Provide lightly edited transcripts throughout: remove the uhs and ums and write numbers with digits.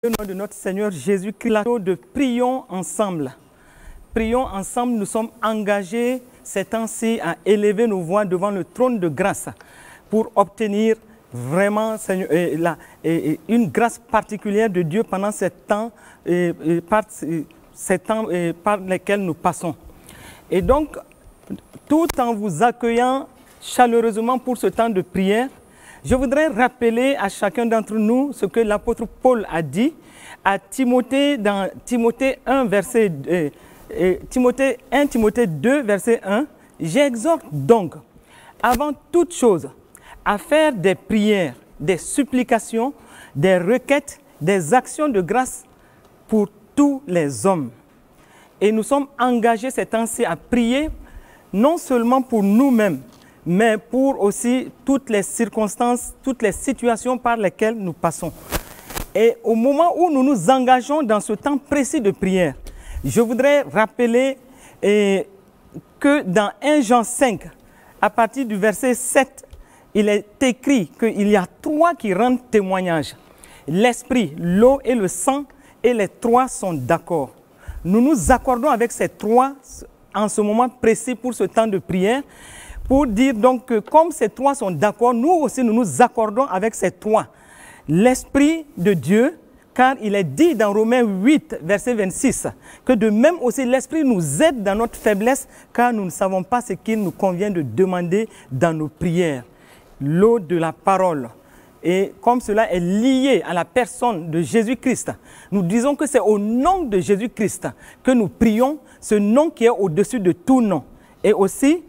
Au nom de notre Seigneur Jésus-Christ, de prions ensemble. Prions ensemble, nous sommes engagés ces temps-ci à élever nos voix devant le trône de grâce pour obtenir vraiment Seigneur, une grâce particulière de Dieu pendant ces temps, par lesquels nous passons. Et donc, tout en vous accueillant chaleureusement pour ce temps de prière, je voudrais rappeler à chacun d'entre nous ce que l'apôtre Paul a dit à Timothée dans Timothée 1, verset, Timothée 2, verset 1. J'exhorte donc, avant toute chose, à faire des prières, des supplications, des requêtes, des actions de grâce pour tous les hommes. Et nous sommes engagés ces temps-ci à prier, non seulement pour nous-mêmes, mais pour aussi toutes les circonstances, toutes les situations par lesquelles nous passons. Et au moment où nous nous engageons dans ce temps précis de prière, je voudrais rappeler que dans 1 Jean 5, à partir du verset 7, il est écrit qu'il y a trois qui rendent témoignage. L'esprit, l'eau et le sang, et les trois sont d'accord. Nous nous accordons avec ces trois en ce moment précis pour ce temps de prière, pour dire donc que comme ces trois sont d'accord, nous aussi nous nous accordons avec ces trois. L'Esprit de Dieu, car il est dit dans Romains 8, verset 26, que de même aussi l'Esprit nous aide dans notre faiblesse, car nous ne savons pas ce qu'il nous convient de demander dans nos prières. L'eau de la parole. Et comme cela est lié à la personne de Jésus-Christ, nous disons que c'est au nom de Jésus-Christ que nous prions, ce nom qui est au-dessus de tout nom. Et aussi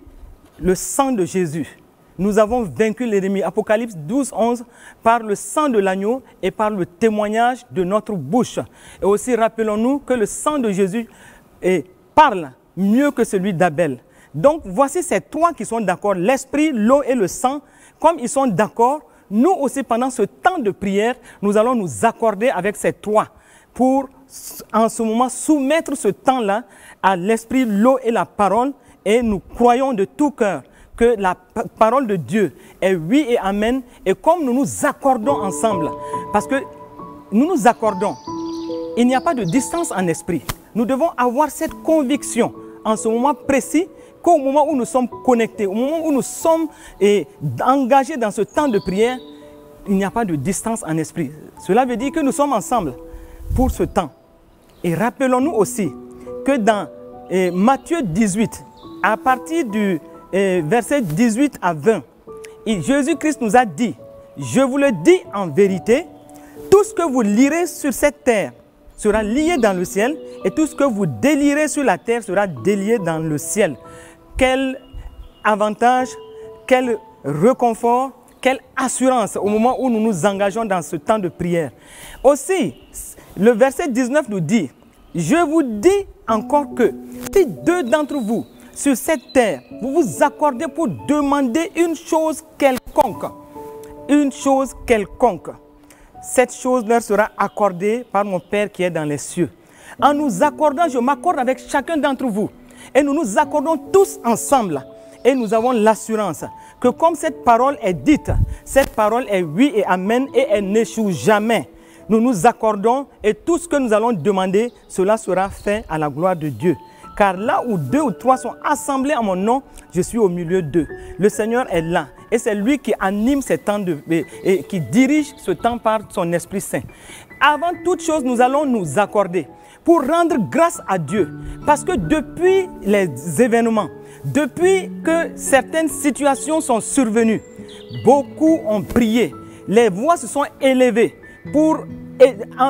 le sang de Jésus. Nous avons vaincu l'ennemi. Apocalypse 12, 11, par le sang de l'agneau et par le témoignage de notre bouche. Et aussi rappelons-nous que le sang de Jésus parle mieux que celui d'Abel. Donc voici ces trois qui sont d'accord, l'esprit, l'eau et le sang. Comme ils sont d'accord, nous aussi pendant ce temps de prière, nous allons nous accorder avec ces trois pour en ce moment soumettre ce temps-là à l'esprit, l'eau et la parole. Et nous croyons de tout cœur que la parole de Dieu est oui et amen. Et comme nous nous accordons ensemble, parce que nous nous accordons, il n'y a pas de distance en esprit. Nous devons avoir cette conviction en ce moment précis qu'au moment où nous sommes connectés, au moment où nous sommes engagés dans ce temps de prière, il n'y a pas de distance en esprit. Cela veut dire que nous sommes ensemble pour ce temps. Et rappelons-nous aussi que dans Matthieu 18, à partir du verset 18 à 20, Jésus-Christ nous a dit, je vous le dis en vérité, tout ce que vous lirez sur cette terre sera lié dans le ciel, et tout ce que vous délirez sur la terre sera délié dans le ciel. Quel avantage, quel réconfort, quelle assurance au moment où nous nous engageons dans ce temps de prière. Aussi, le verset 19 nous dit, je vous dis encore que si deux d'entre vous sur cette terre, vous vous accordez pour demander une chose quelconque, cette chose leur sera accordée par mon Père qui est dans les cieux. En nous accordant, je m'accorde avec chacun d'entre vous et nous nous accordons tous ensemble et nous avons l'assurance que comme cette parole est dite, cette parole est oui et amen et elle n'échoue jamais. Nous nous accordons et tout ce que nous allons demander, cela sera fait à la gloire de Dieu. Car là où deux ou trois sont assemblés en mon nom, je suis au milieu d'eux. Le Seigneur est là. Et c'est lui qui anime ces temps et qui dirige ce temps par son Esprit Saint. Avant toute chose, nous allons nous accorder pour rendre grâce à Dieu. Parce que depuis les événements, depuis que certaines situations sont survenues, beaucoup ont prié. Les voix se sont élevées pour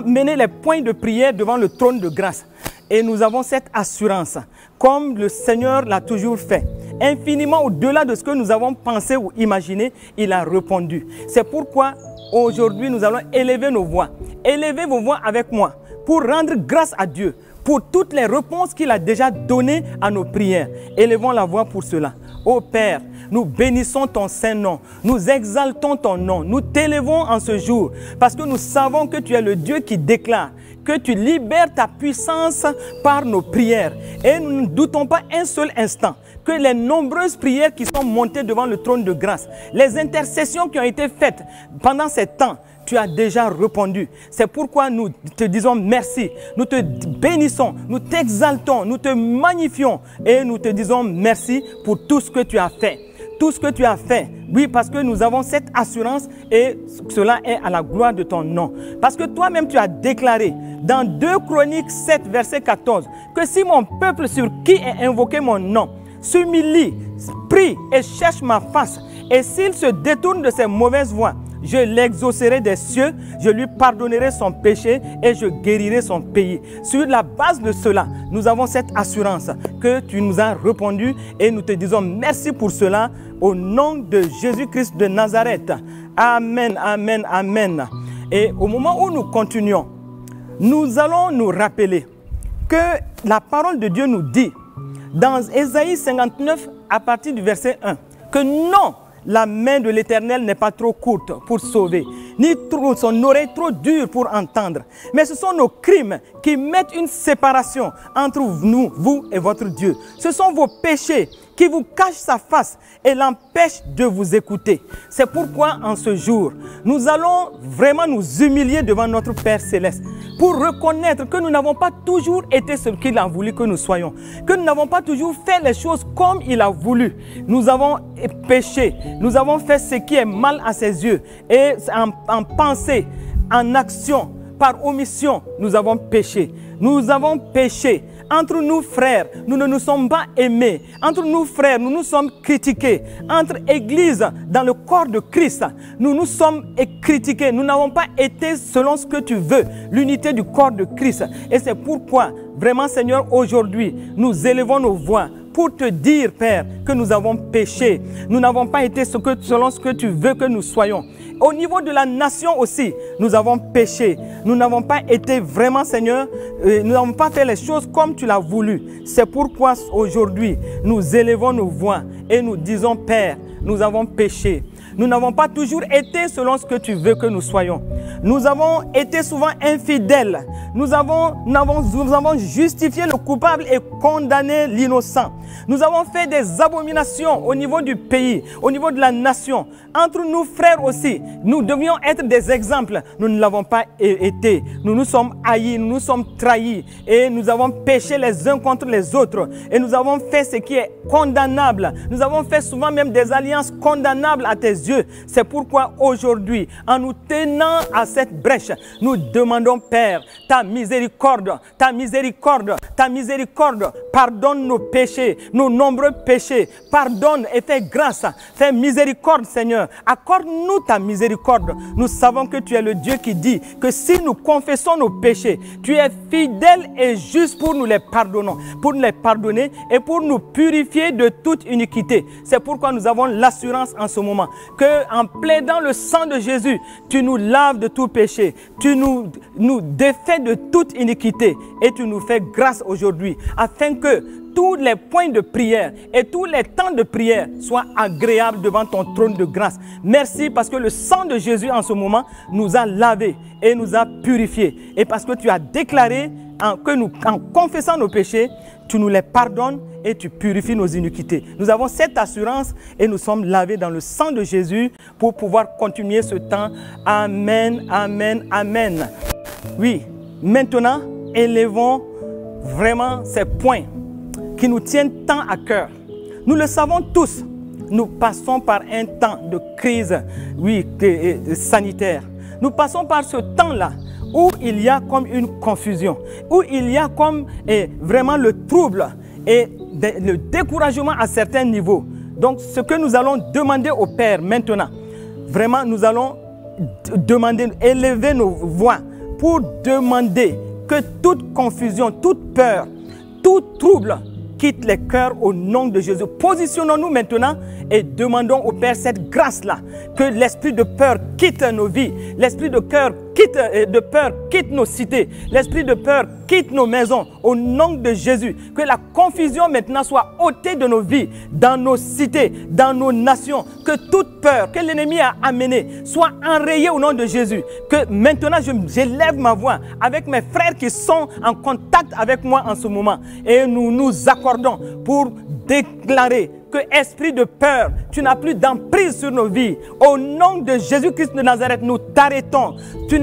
mener les points de prière devant le trône de grâce. Et nous avons cette assurance, comme le Seigneur l'a toujours fait. Infiniment au-delà de ce que nous avons pensé ou imaginé, il a répondu. C'est pourquoi aujourd'hui nous allons élever nos voix. Élevez vos voix avec moi pour rendre grâce à Dieu pour toutes les réponses qu'il a déjà données à nos prières. Élevons la voix pour cela. Ô Père, nous bénissons ton Saint-Nom, nous exaltons ton nom, nous t'élevons en ce jour parce que nous savons que tu es le Dieu qui déclare que tu libères ta puissance par nos prières. Et nous ne doutons pas un seul instant que les nombreuses prières qui sont montées devant le trône de grâce, les intercessions qui ont été faites pendant ces temps, tu as déjà répondu. C'est pourquoi nous te disons merci. Nous te bénissons, nous t'exaltons, nous te magnifions et nous te disons merci pour tout ce que tu as fait. Tout ce que tu as fait, oui, parce que nous avons cette assurance et cela est à la gloire de ton nom. Parce que toi-même tu as déclaré dans 2 Chroniques 7, verset 14, que si mon peuple sur qui est invoqué mon nom s'humilie, prie et cherche ma face, et s'il se détourne de ses mauvaises voies, je l'exaucerai des cieux, je lui pardonnerai son péché et je guérirai son pays. Sur la base de cela, nous avons cette assurance que tu nous as répondu et nous te disons merci pour cela au nom de Jésus-Christ de Nazareth. Amen, amen, amen. Et au moment où nous continuons, nous allons nous rappeler que la parole de Dieu nous dit dans Ésaïe 59 à partir du verset 1 que non, la main de l'Éternel n'est pas trop courte pour sauver, ni son oreille trop dure pour entendre. Mais ce sont nos crimes qui mettent une séparation entre nous, vous et votre Dieu. Ce sont vos péchés qui vous cachent sa face et l'empêchent de vous écouter. C'est pourquoi en ce jour, nous allons vraiment nous humilier devant notre Père Céleste pour reconnaître que nous n'avons pas toujours été ce qu'il a voulu que nous soyons, que nous n'avons pas toujours fait les choses comme il a voulu. Nous avons péché, nous avons fait ce qui est mal à ses yeux et en pensée, en action, par omission, nous avons péché. Nous avons péché. Entre nous frères, nous ne nous sommes pas aimés. Entre nous frères, nous nous sommes critiqués. Entre églises, dans le corps de Christ, nous nous sommes critiqués. Nous n'avons pas été selon ce que tu veux, l'unité du corps de Christ. Et c'est pourquoi, vraiment Seigneur, aujourd'hui, nous élevons nos voix pour te dire, Père, que nous avons péché. Nous n'avons pas été selon ce que tu veux que nous soyons. Au niveau de la nation aussi, nous avons péché. Nous n'avons pas été vraiment, Seigneur, nous n'avons pas fait les choses comme tu l'as voulu. C'est pourquoi aujourd'hui, nous élevons nos voix et nous disons, Père, nous avons péché. Nous n'avons pas toujours été selon ce que tu veux que nous soyons. Nous avons été souvent infidèles. Nous avons justifié le coupable et condamné l'innocent. Nous avons fait des abominations au niveau du pays, au niveau de la nation. Entre nous frères aussi, nous devions être des exemples. Nous ne l'avons pas été. Nous nous sommes haïs, nous nous sommes trahis et nous avons péché les uns contre les autres. Et nous avons fait ce qui est condamnable. Nous avons fait souvent même des alliances condamnables à tes yeux. C'est pourquoi aujourd'hui, en nous tenant à cette brèche, nous demandons, Père, ta miséricorde, ta miséricorde, ta miséricorde. Pardonne nos péchés, nos nombreux péchés. Pardonne et fais grâce, fais miséricorde, Seigneur. Accorde-nous ta miséricorde. Nous savons que tu es le Dieu qui dit que si nous confessons nos péchés, tu es fidèle et juste pour nous les pardonner et pour nous purifier de toute iniquité. C'est pourquoi nous avons l'assurance en ce moment que en plaidant le sang de Jésus, tu nous laves de tout péché, tu nous défais de toute iniquité et tu nous fais grâce aujourd'hui afin que tous les points de prière et tous les temps de prière soient agréables devant ton trône de grâce. Merci parce que le sang de Jésus en ce moment nous a lavés et nous a purifiés. Et parce que tu as déclaré en confessant nos péchés, tu nous les pardonnes et tu purifies nos iniquités. Nous avons cette assurance et nous sommes lavés dans le sang de Jésus pour pouvoir continuer ce temps. Amen, amen, amen. Oui, maintenant, élevons vraiment ces points qui nous tiennent tant à cœur. Nous le savons tous, nous passons par un temps de crise, oui, sanitaire. Nous passons par ce temps-là où il y a comme une confusion, où il y a comme vraiment le trouble et le découragement à certains niveaux. Donc, ce que nous allons demander au Père maintenant, vraiment, nous allons demander, élever nos voix pour demander que toute confusion, toute peur, tout trouble quitte les cœurs au nom de Jésus. Positionnons-nous maintenant et demandons au Père cette grâce-là, que l'esprit de peur quitte nos vies, l'esprit de peur quitte nos cités, l'esprit de peur quitte nos maisons, au nom de Jésus. Que la confusion maintenant soit ôtée de nos vies, dans nos cités, dans nos nations. Que toute peur que l'ennemi a amenée soit enrayée au nom de Jésus. Que maintenant j'élève ma voix avec mes frères qui sont en contact avec moi en ce moment. Et nous nous accordons pour déclarer que esprit de peur, tu n'as plus d'emprise sur nos vies. Au nom de Jésus-Christ de Nazareth, nous t'arrêtons. Tu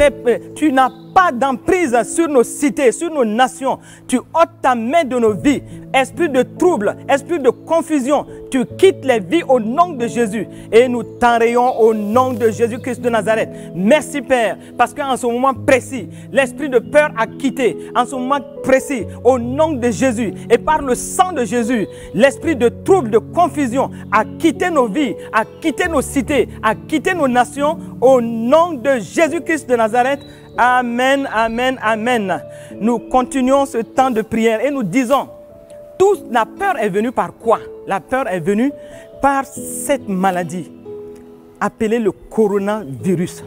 n'as pas d'emprise sur nos cités, sur nos nations. Tu ôtes ta main de nos vies. Esprit de trouble, esprit de confusion, tu quittes les vies au nom de Jésus. Et nous t'enrayons au nom de Jésus-Christ de Nazareth. Merci Père, parce qu'en ce moment précis, l'esprit de peur a quitté. En ce moment précis, au nom de Jésus et par le sang de Jésus, l'esprit de trouble, de confusion a quitté nos vies, a quitté nos cités, a quitté nos nations. Au nom de Jésus-Christ de Nazareth. Amen, amen, amen. Nous continuons ce temps de prière et nous disons, la peur est venue par quoi? La peur est venue par cette maladie appelée le coronavirus.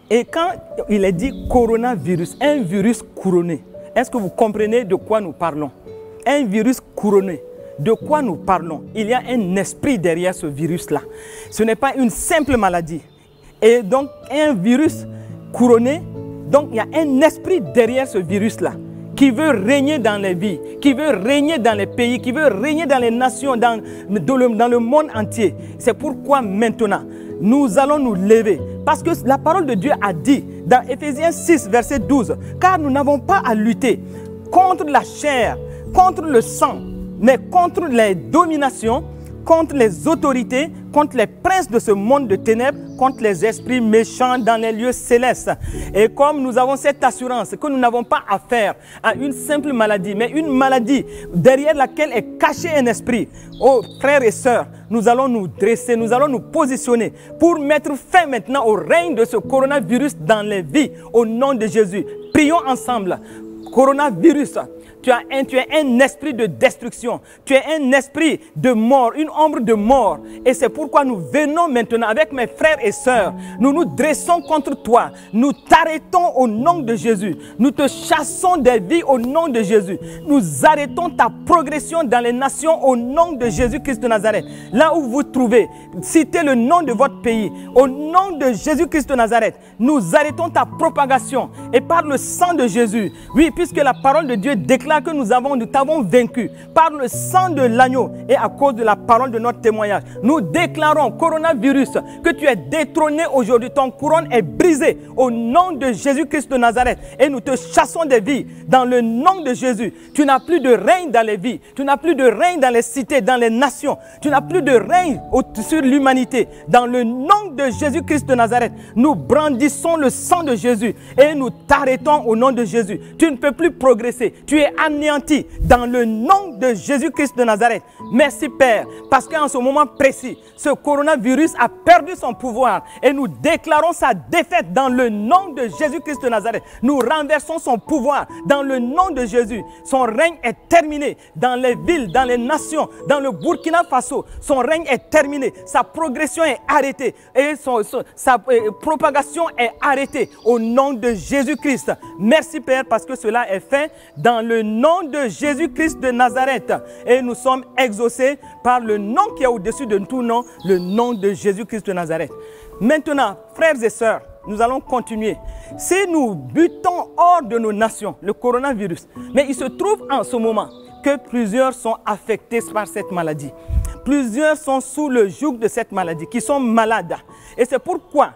Et quand il est dit coronavirus, un virus couronné, est-ce que vous comprenez de quoi nous parlons? Un virus couronné, de quoi nous parlons? Il y a un esprit derrière ce virus-là. Ce n'est pas une simple maladie. Et donc, un virus couronné, donc il y a un esprit derrière ce virus-là qui veut régner dans les vies, qui veut régner dans les pays, qui veut régner dans les nations, dans le monde entier. C'est pourquoi maintenant, nous allons nous lever. Parce que la parole de Dieu a dit dans Éphésiens 6, verset 12, « Car nous n'avons pas à lutter contre la chair, contre le sang, mais contre les dominations, contre les autorités, contre les princes de ce monde de ténèbres, contre les esprits méchants dans les lieux célestes. » Et comme nous avons cette assurance que nous n'avons pas affaire à une simple maladie, mais une maladie derrière laquelle est caché un esprit, oh frères et sœurs, nous allons nous dresser, nous allons nous positionner pour mettre fin maintenant au règne de ce coronavirus dans les vies, au nom de Jésus. Prions ensemble. Coronavirus, tu es un esprit de destruction, tu es un esprit de mort, une ombre de mort. Et c'est pourquoi nous venons maintenant avec mes frères et sœurs, nous nous dressons contre toi, nous t'arrêtons au nom de Jésus, nous te chassons des vies au nom de Jésus, nous arrêtons ta progression dans les nations au nom de Jésus-Christ de Nazareth. Là où vous vous trouvez, citez le nom de votre pays, au nom de Jésus-Christ de Nazareth, nous arrêtons ta propagation et par le sang de Jésus, oui, puisque la parole de Dieu déclare que nous t'avons vaincu par le sang de l'agneau et à cause de la parole de notre témoignage. Nous déclarons, coronavirus, que tu es détrôné aujourd'hui, ton couronne est brisée au nom de Jésus-Christ de Nazareth et nous te chassons des vies dans le nom de Jésus. Tu n'as plus de règne dans les vies, tu n'as plus de règne dans les cités, dans les nations, tu n'as plus de règne sur l'humanité. Dans le nom de Jésus-Christ de Nazareth, nous brandissons le sang de Jésus et nous t'arrêtons au nom de Jésus. Tu ne peux plus progresser, tu es anéanti dans le nom de Jésus-Christ de Nazareth. Merci Père, parce qu'en ce moment précis, ce coronavirus a perdu son pouvoir et nous déclarons sa défaite dans le nom de Jésus-Christ de Nazareth. Nous renversons son pouvoir dans le nom de Jésus. Son règne est terminé dans les villes, dans les nations, dans le Burkina Faso. Son règne est terminé, sa progression est arrêtée et sa propagation est arrêtée au nom de Jésus-Christ. Merci Père, parce que cela est fait dans le nom de Jésus-Christ de Nazareth. Et nous sommes exaucés par le nom qui est au-dessus de tout nom, le nom de Jésus-Christ de Nazareth. Maintenant, frères et sœurs, nous allons continuer. Si nous butons hors de nos nations le coronavirus, mais il se trouve en ce moment que plusieurs sont affectés par cette maladie. Plusieurs sont sous le joug de cette maladie, qui sont malades. Et c'est pourquoi,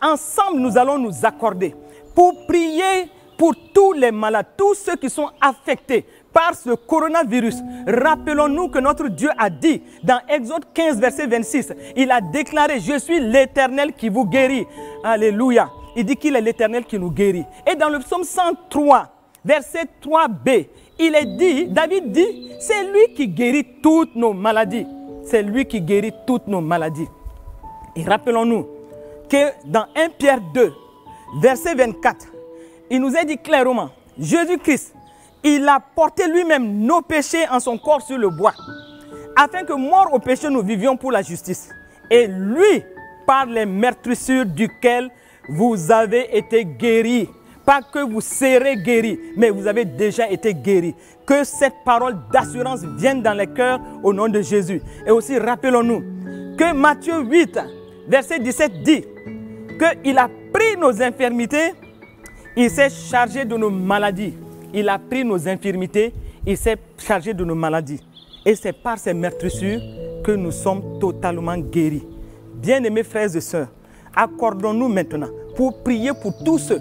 ensemble, nous allons nous accorder pour prier pour tous les malades, tous ceux qui sont affectés par ce coronavirus. Rappelons-nous que notre Dieu a dit dans Exode 15, verset 26, il a déclaré, je suis l'Éternel qui vous guérit. Alléluia. Il dit qu'il est l'Éternel qui nous guérit. Et dans le psaume 103, verset 3b, il est dit, David dit, c'est lui qui guérit toutes nos maladies. C'est lui qui guérit toutes nos maladies. Et rappelons-nous que dans 1 Pierre 2, verset 24, il nous est dit clairement, Jésus-Christ, il a porté lui-même nos péchés en son corps sur le bois, afin que morts au péché, nous vivions pour la justice. Et lui, par les meurtrissures duquel vous avez été guéris. Pas que vous serez guéris, mais vous avez déjà été guéris. Que cette parole d'assurance vienne dans les cœurs au nom de Jésus. Et aussi, rappelons-nous que Matthieu 8, verset 17 dit qu'il a pris nos infirmités, il s'est chargé de nos maladies. Il a pris nos infirmités, il s'est chargé de nos maladies. Et c'est par ces meurtrissures que nous sommes totalement guéris. Bien-aimés frères et sœurs, accordons-nous maintenant pour prier pour tous ceux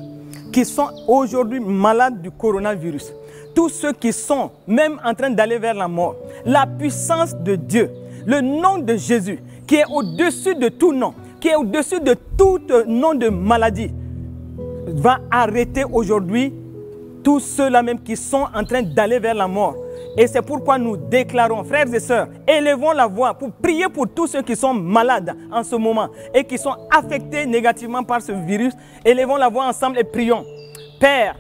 qui sont aujourd'hui malades du coronavirus. Tous ceux qui sont même en train d'aller vers la mort. La puissance de Dieu, le nom de Jésus, qui est au-dessus de tout nom, qui est au-dessus de tout nom de maladie, va arrêter aujourd'hui tous ceux-là même qui sont en train d'aller vers la mort. Et c'est pourquoi nous déclarons, frères et sœurs, élevons la voix pour prier pour tous ceux qui sont malades en ce moment et qui sont affectés négativement par ce virus. Élevons la voix ensemble et prions. Père,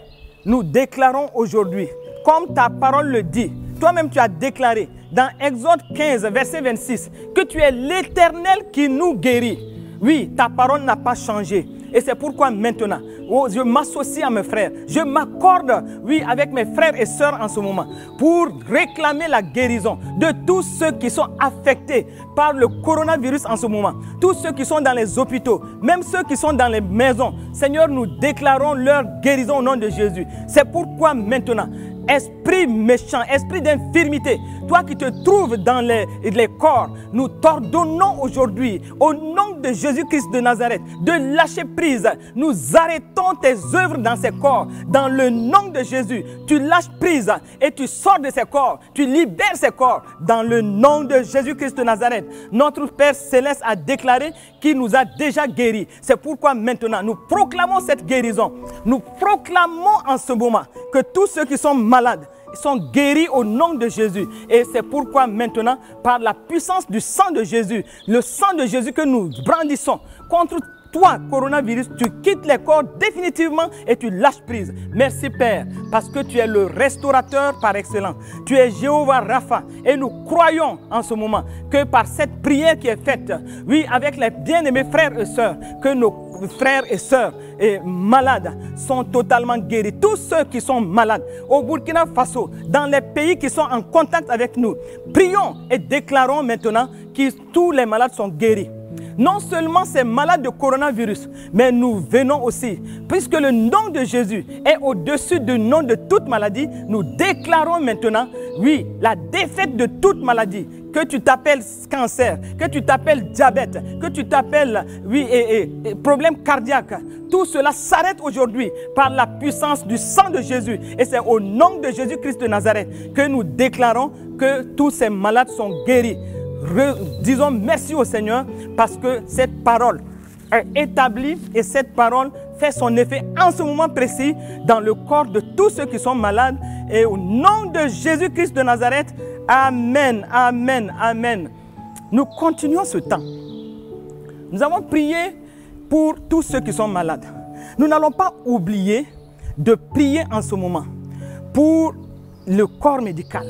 nous déclarons aujourd'hui, comme ta parole le dit, toi-même tu as déclaré dans Exode 15, verset 26, que tu es l'Éternel qui nous guérit. Oui, ta parole n'a pas changé. Et c'est pourquoi maintenant, je m'associe à mes frères. Je m'accorde, oui, avec mes frères et sœurs en ce moment pour réclamer la guérison de tous ceux qui sont affectés par le coronavirus en ce moment. Tous ceux qui sont dans les hôpitaux, même ceux qui sont dans les maisons. Seigneur, nous déclarons leur guérison au nom de Jésus. C'est pourquoi maintenant, esprit méchant, esprit d'infirmité, toi qui te trouves dans les corps, nous t'ordonnons aujourd'hui, au nom de Jésus-Christ de Nazareth, de lâcher prise. Nous arrêtons tes œuvres dans ces corps. Dans le nom de Jésus, tu lâches prise et tu sors de ces corps. Tu libères ces corps. Dans le nom de Jésus-Christ de Nazareth, notre Père Céleste a déclaré qu'il nous a déjà guéris. C'est pourquoi maintenant, nous proclamons cette guérison. Nous proclamons en ce moment que tous ceux qui sont malades sont guéris au nom de Jésus. Et c'est pourquoi maintenant, par la puissance du sang de Jésus, le sang de Jésus que nous brandissons contre toi, coronavirus, tu quittes les corps définitivement et tu lâches prise. Merci Père, parce que tu es le restaurateur par excellence. Tu es Jéhovah Rapha et nous croyons en ce moment que par cette prière qui est faite, oui, avec les bien-aimés frères et sœurs, que nos frères et sœurs malades sont totalement guéris. Tous ceux qui sont malades au Burkina Faso, dans les pays qui sont en contact avec nous, prions et déclarons maintenant que tous les malades sont guéris. Non seulement ces malades de coronavirus, mais nous venons aussi, puisque le nom de Jésus est au-dessus du nom de toute maladie, nous déclarons maintenant, oui, la défaite de toute maladie. Que tu t'appelles cancer, que tu t'appelles diabète, que tu t'appelles, oui, problème cardiaque. Tout cela s'arrête aujourd'hui par la puissance du sang de Jésus. Et c'est au nom de Jésus-Christ de Nazareth que nous déclarons que tous ces malades sont guéris. Disons merci au Seigneur parce que cette parole est établie et cette parole fait son effet en ce moment précis dans le corps de tous ceux qui sont malades. Et au nom de Jésus-Christ de Nazareth, amen, amen, amen. Nous continuons ce temps. Nous avons prié pour tous ceux qui sont malades. Nous n'allons pas oublier de prier en ce moment pour le corps médical.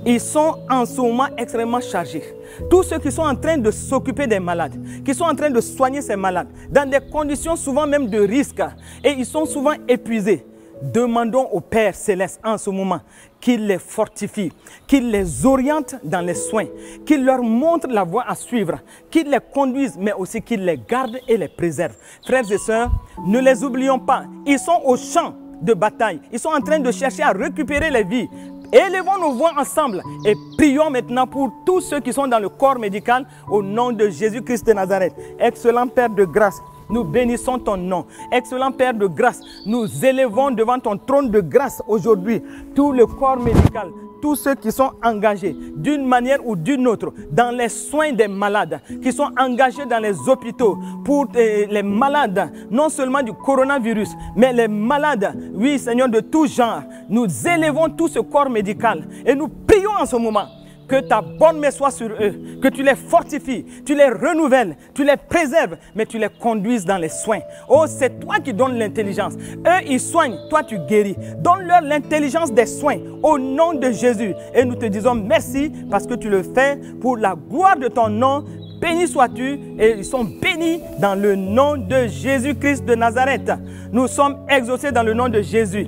Ils sont en ce moment extrêmement chargés. Tous ceux qui sont en train de s'occuper des malades, qui sont en train de soigner ces malades, dans des conditions souvent même de risque, et ils sont souvent épuisés. Demandons au Père Céleste en ce moment qu'il les fortifie, qu'il les oriente dans les soins, qu'il leur montre la voie à suivre, qu'il les conduise, mais aussi qu'il les garde et les préserve. Frères et sœurs, ne les oublions pas. Ils sont au champ de bataille. Ils sont en train de chercher à récupérer les vies. Élevons nos voix ensemble et prions maintenant pour tous ceux qui sont dans le corps médical au nom de Jésus-Christ de Nazareth. Excellent Père de grâce, nous bénissons ton nom. Excellent Père de grâce, nous élevons devant ton trône de grâce aujourd'hui tout le corps médical, tous ceux qui sont engagés d'une manière ou d'une autre dans les soins des malades, qui sont engagés dans les hôpitaux pour les malades, non seulement du coronavirus, mais les malades, oui Seigneur, de tout genre. Nous élevons tout ce corps médical et nous prions en ce moment que ta bonne main soit sur eux, que tu les fortifies, tu les renouvelles, tu les préserves, mais tu les conduises dans les soins. Oh, c'est toi qui donnes l'intelligence. Eux, ils soignent, toi tu guéris. Donne-leur l'intelligence des soins au nom de Jésus. Et nous te disons merci parce que tu le fais pour la gloire de ton nom. Béni sois-tu, et ils sont bénis dans le nom de Jésus-Christ de Nazareth. Nous sommes exaucés dans le nom de Jésus.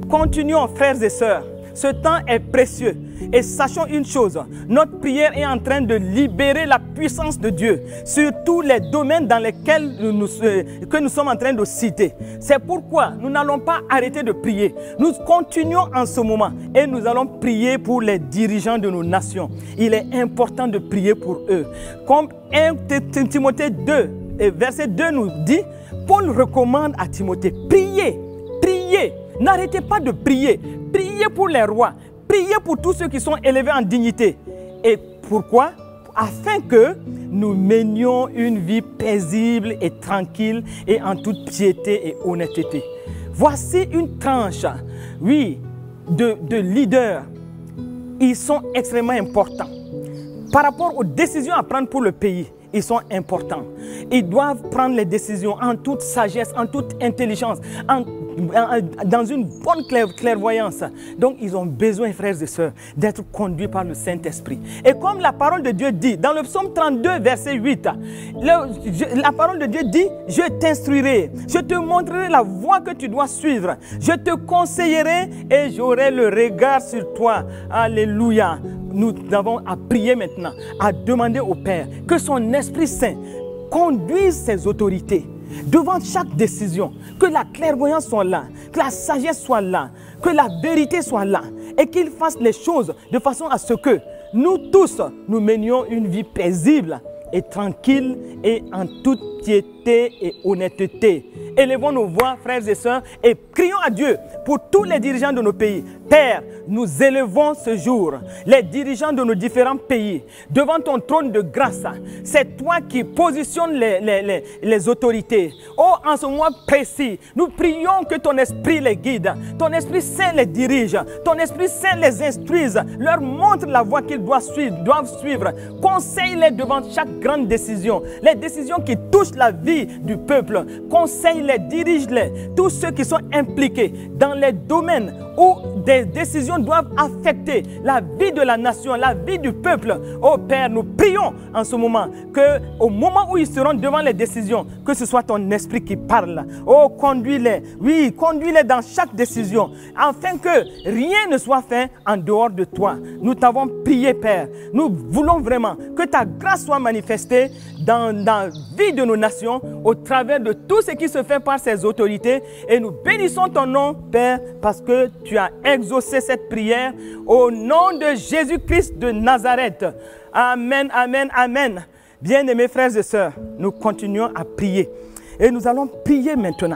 Continuons, frères et sœurs. Ce temps est précieux. Et sachons une chose, notre prière est en train de libérer la puissance de Dieu sur tous les domaines dans lesquels que nous sommes en train de citer. C'est pourquoi nous n'allons pas arrêter de prier. Nous continuons en ce moment et nous allons prier pour les dirigeants de nos nations. Il est important de prier pour eux. Comme 1 Timothée 2, verset 2 nous dit, Paul recommande à Timothée, priez, priez, n'arrêtez pas de prier, priez pour les rois, priez pour tous ceux qui sont élevés en dignité. Et pourquoi? Afin que nous menions une vie paisible et tranquille et en toute piété et honnêteté. Voici une tranche, oui, de leaders. Ils sont extrêmement importants. Par rapport aux décisions à prendre pour le pays, ils sont importants. Ils doivent prendre les décisions en toute sagesse, en toute intelligence, dans une bonne clairvoyance. Donc, ils ont besoin, frères et sœurs, d'être conduits par le Saint-Esprit. Et comme la parole de Dieu dit, dans le psaume 32, verset 8, la parole de Dieu dit, je t'instruirai, je te montrerai la voie que tu dois suivre, je te conseillerai et j'aurai le regard sur toi. Alléluia. Nous avons à prier maintenant, à demander au Père que son Esprit Saint conduise ses autorités devant chaque décision, que la clairvoyance soit là, que la sagesse soit là, que la vérité soit là et qu'il fasse les choses de façon à ce que nous tous, nous menions une vie paisible et tranquille et en toute piété et honnêteté. Élevons nos voix, frères et sœurs, et crions à Dieu pour tous les dirigeants de nos pays. Père, nous élevons ce jour les dirigeants de nos différents pays devant ton trône de grâce. C'est toi qui positionnes les autorités. Oh, en ce moment précis, nous prions que ton esprit les guide, ton esprit saint les dirige, ton esprit saint les instruise, leur montre la voie qu'ils doivent suivre. Conseille-les devant chaque grande décision, les décisions qui touchent la vie du peuple. Conseille-les, dirige-les, tous ceux qui sont impliqués dans les domaines où des décisions doivent affecter la vie de la nation, la vie du peuple. Oh Père, nous prions en ce moment qu'au moment où ils seront devant les décisions, que ce soit ton esprit qui parle. Oh, conduis-les, oui, conduis-les dans chaque décision, afin que rien ne soit fait en dehors de toi. Nous t'avons prié, Père. Nous voulons vraiment que ta grâce soit manifestée dans la vie de nos nations, au travers de tout ce qui se fait par ces autorités. Et nous bénissons ton nom, Père, parce que tu as exaucé cette prière au nom de Jésus-Christ de Nazareth. Amen, amen, amen. Bien-aimés frères et sœurs, nous continuons à prier. Et nous allons prier maintenant,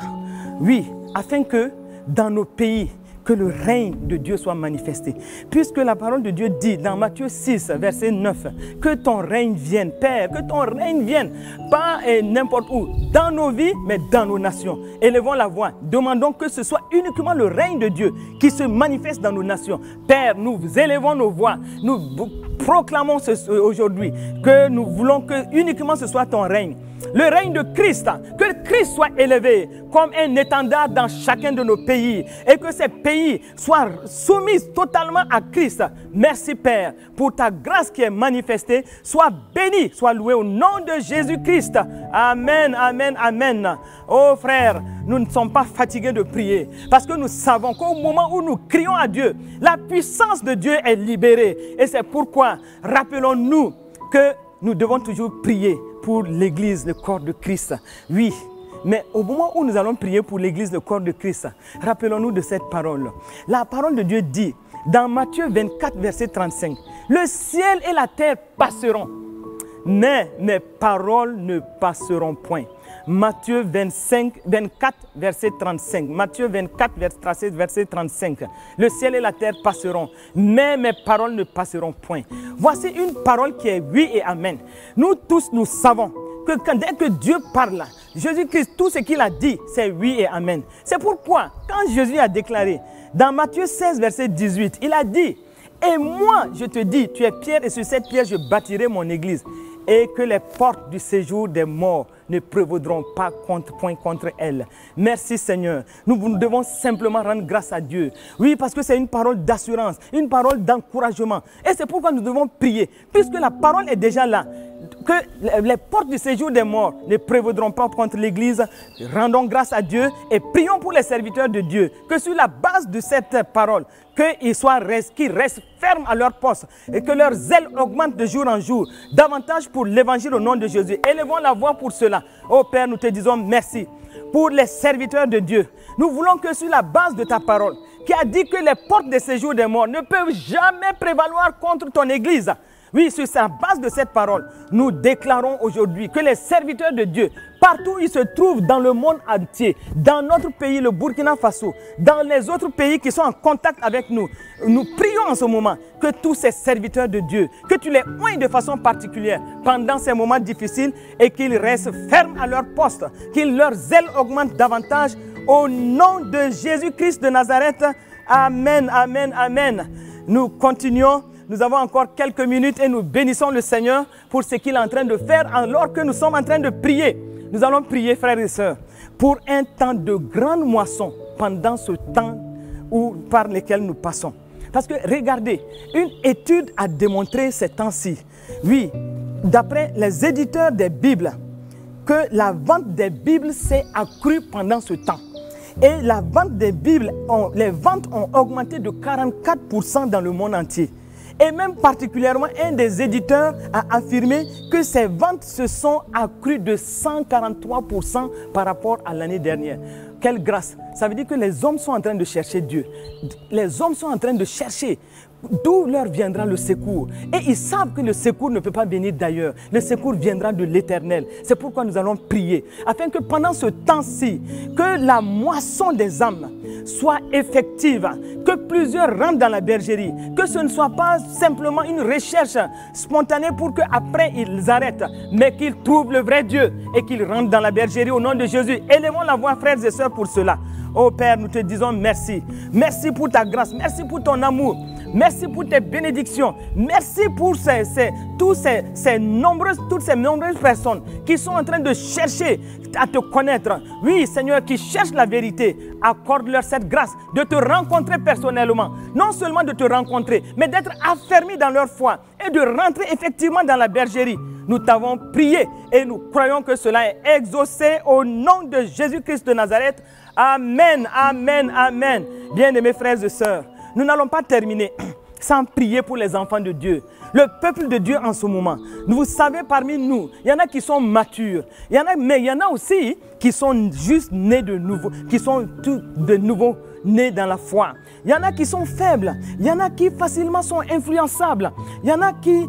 oui, afin que dans nos pays, que le règne de Dieu soit manifesté. Puisque la parole de Dieu dit dans Matthieu 6, verset 9, que ton règne vienne, Père, que ton règne vienne, pas n'importe où, dans nos vies, mais dans nos nations. Élevons la voix, demandons que ce soit uniquement le règne de Dieu qui se manifeste dans nos nations. Père, nous élevons nos voix, nous proclamons aujourd'hui que nous voulons que uniquement ce soit ton règne. Le règne de Christ, que Christ soit élevé comme un étendard dans chacun de nos pays et que ces pays soient soumis totalement à Christ. Merci Père pour ta grâce qui est manifestée. Sois béni, sois loué au nom de Jésus-Christ. Amen, amen, amen. Oh frères, nous ne sommes pas fatigués de prier parce que nous savons qu'au moment où nous crions à Dieu, la puissance de Dieu est libérée. Et c'est pourquoi rappelons-nous que nous devons toujours prier pour l'Église, le corps de Christ. Oui, mais au moment où nous allons prier pour l'Église, le corps de Christ, rappelons-nous de cette parole. La parole de Dieu dit, dans Matthieu 24, verset 35, « Le ciel et la terre passeront, mais mes paroles ne passeront point. » Matthieu 24, verset 35. Matthieu 24, verset 35. Le ciel et la terre passeront, mais mes paroles ne passeront point. Voici une parole qui est oui et amen. Nous tous, nous savons que dès que Dieu parle, Jésus-Christ, tout ce qu'il a dit, c'est oui et amen. C'est pourquoi, quand Jésus a déclaré, dans Matthieu 16, verset 18, il a dit, « Et moi, je te dis, tu es pierre et sur cette pierre, je bâtirai mon église. » Et que les portes du séjour des morts ne prévaudront pas point contre elle. Merci Seigneur. Nous devons simplement rendre grâce à Dieu. Oui, parce que c'est une parole d'assurance, une parole d'encouragement. Et c'est pourquoi nous devons prier. Puisque la parole est déjà là. que les portes du séjour des morts ne prévaudront pas contre l'Église. Rendons grâce à Dieu et prions pour les serviteurs de Dieu, que sur la base de cette parole, qu'ils restent fermes à leur poste et que leurs ailes augmentent de jour en jour, davantage pour l'évangile au nom de Jésus. Élevons la voix pour cela. Ô Père, nous te disons merci pour les serviteurs de Dieu. Nous voulons que sur la base de ta parole, qui a dit que les portes des séjours des morts ne peuvent jamais prévaloir contre ton Église. Oui, sur la base de cette parole, nous déclarons aujourd'hui que les serviteurs de Dieu, partout où ils se trouvent dans le monde entier, dans notre pays, le Burkina Faso, dans les autres pays qui sont en contact avec nous, nous prions en ce moment que tous ces serviteurs de Dieu, que tu les oignes de façon particulière pendant ces moments difficiles et qu'ils restent fermes à leur poste, que leurs ailes augmentent davantage au nom de Jésus-Christ de Nazareth. Amen, amen, amen. Nous continuons. Nous avons encore quelques minutes et nous bénissons le Seigneur pour ce qu'il est en train de faire alors que nous sommes en train de prier. Nous allons prier, frères et sœurs, pour un temps de grande moisson pendant ce temps par lequel nous passons. Parce que regardez, une étude a démontré ces temps-ci, oui, d'après les éditeurs des Bibles, que la vente des Bibles s'est accrue pendant ce temps. Et la vente des Bibles, les ventes ont augmenté de 44% dans le monde entier. Et même particulièrement, un des éditeurs a affirmé que ces ventes se sont accrues de 143% par rapport à l'année dernière. Quelle grâce! Ça veut dire que les hommes sont en train de chercher Dieu. Les hommes sont en train de chercher d'où leur viendra le secours. Et ils savent que le secours ne peut pas venir d'ailleurs. Le secours viendra de l'Éternel. C'est pourquoi nous allons prier. Afin que pendant ce temps-ci, que la moisson des âmes soit effective. Que plusieurs rentrent dans la bergerie. Que ce ne soit pas simplement une recherche spontanée pour qu'après ils arrêtent. Mais qu'ils trouvent le vrai Dieu et qu'ils rentrent dans la bergerie au nom de Jésus. Élevons la voix, frères et sœurs, pour cela. Oh Père, nous te disons merci. Merci pour ta grâce. Merci pour ton amour. Merci pour tes bénédictions. Merci pour toutes ces nombreuses personnes qui sont en train de chercher à te connaître. Oui, Seigneur, qui cherchent la vérité. Accorde-leur cette grâce de te rencontrer personnellement. Non seulement de te rencontrer, mais d'être affermis dans leur foi et de rentrer effectivement dans la bergerie. Nous t'avons prié et nous croyons que cela est exaucé au nom de Jésus-Christ de Nazareth. Amen, amen, amen. Bien-aimés frères et sœurs, nous n'allons pas terminer sans prier pour les enfants de Dieu. Le peuple de Dieu en ce moment. Vous savez, parmi nous, il y en a qui sont matures. Mais il y en a aussi qui sont juste nés de nouveau, qui sont tout de nouveau nés dans la foi. Il y en a qui sont faibles. Il y en a qui facilement sont influençables. Il y en a qui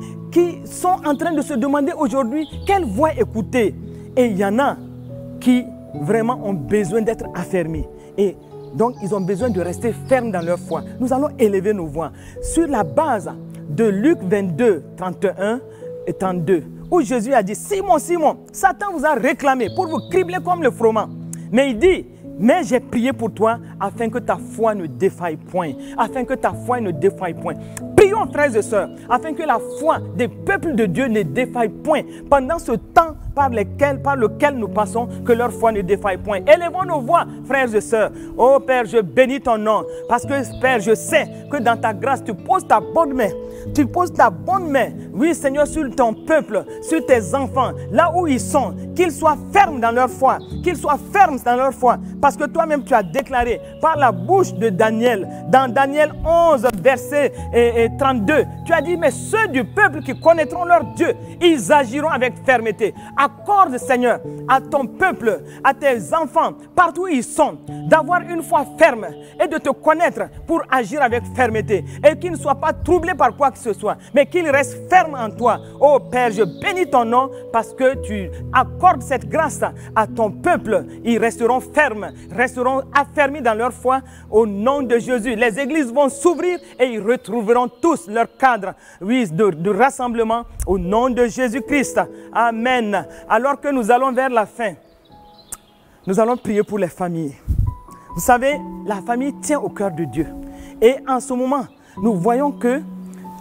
sont en train de se demander aujourd'hui quelle voix écouter. Et il y en a qui vraiment ont besoin d'être affermis. Et donc, ils ont besoin de rester fermes dans leur foi. Nous allons élever nos voix sur la base de Luc 22, 31 et 32, où Jésus a dit, Simon, Simon, Satan vous a réclamé pour vous cribler comme le froment. Mais il dit, mais j'ai prié pour toi afin que ta foi ne défaille point. Afin que ta foi ne défaille point. Prions, frères et sœurs, afin que la foi des peuples de Dieu ne défaille point. Pendant ce temps par lequel nous passons, que leur foi ne défaille point. Élevons nos voix, frères et sœurs. Oh Père, je bénis ton nom. Parce que Père, je sais que dans ta grâce, tu poses ta bonne main. Tu poses ta bonne main, oui Seigneur, sur ton peuple, sur tes enfants, là où ils sont, qu'ils soient fermes dans leur foi, qu'ils soient fermes dans leur foi, parce que toi-même tu as déclaré par la bouche de Daniel, dans Daniel 11, verset 32, tu as dit, mais ceux du peuple qui connaîtront leur Dieu, ils agiront avec fermeté. Accorde, Seigneur, à ton peuple, à tes enfants, partout où ils sont, d'avoir une foi ferme et de te connaître pour agir avec fermeté et qu'ils ne soient pas troublés par quoi que ce soit, mais qu'ils restent fermes en toi. Oh Père, je bénis ton nom parce que tu accordes cette grâce à ton peuple. Ils resteront fermes, resteront affermis dans leur foi au nom de Jésus. Les églises vont s'ouvrir et ils retrouveront tous leur cadre, oui, de rassemblement au nom de Jésus-Christ. Amen. Alors que nous allons vers la fin, nous allons prier pour les familles. Vous savez, la famille tient au cœur de Dieu. Et en ce moment, nous voyons que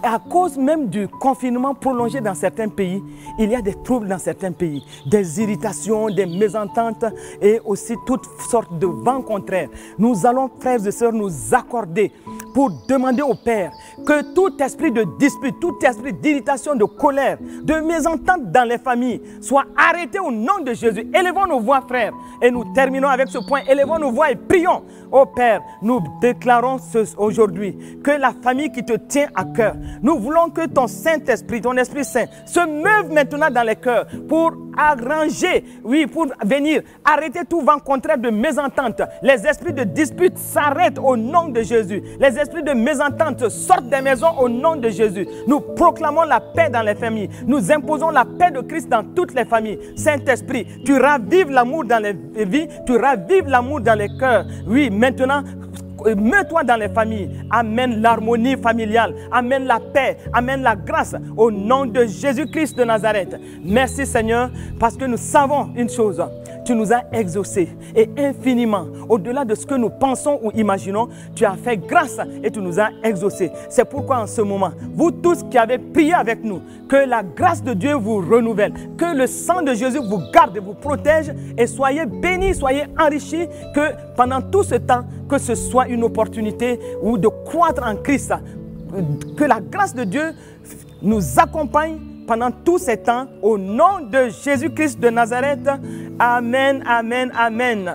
à cause même du confinement prolongé dans certains pays, il y a des troubles dans certains pays, des irritations, des mésententes et aussi toutes sortes de vents contraires. Nous allons, frères et sœurs, nous accorder pour demander au Père Que tout esprit de dispute, tout esprit d'irritation, de colère, de mésentente dans les familles soit arrêté au nom de Jésus. Élevons nos voix, frères, et nous terminons avec ce point. Élevons nos voix et prions. Ô Père, nous déclarons aujourd'hui que la famille qui te tient à cœur, nous voulons que ton Saint-Esprit, ton Esprit Saint, se meuve maintenant dans les cœurs pour arranger, oui, pour venir arrêter tout vent contraire de mésentente. Les esprits de dispute s'arrêtent au nom de Jésus. Les esprits de mésentente sortent des maisons au nom de Jésus. Nous proclamons la paix dans les familles. Nous imposons la paix de Christ dans toutes les familles. Saint-Esprit, tu ravives l'amour dans les vies, tu ravives l'amour dans les cœurs. Oui, maintenant, mets-toi dans les familles. Amène l'harmonie familiale. Amène la paix. Amène la grâce au nom de Jésus-Christ de Nazareth. Merci Seigneur, parce que nous savons une chose. Tu nous as exaucés et infiniment, au-delà de ce que nous pensons ou imaginons, tu as fait grâce et tu nous as exaucés. C'est pourquoi en ce moment, vous tous qui avez prié avec nous, que la grâce de Dieu vous renouvelle, que le sang de Jésus vous garde et vous protège et soyez bénis, soyez enrichis, que pendant tout ce temps, que ce soit une opportunité ou de croître en Christ, que la grâce de Dieu nous accompagne pendant tous ces temps, au nom de Jésus-Christ de Nazareth. Amen, amen, amen.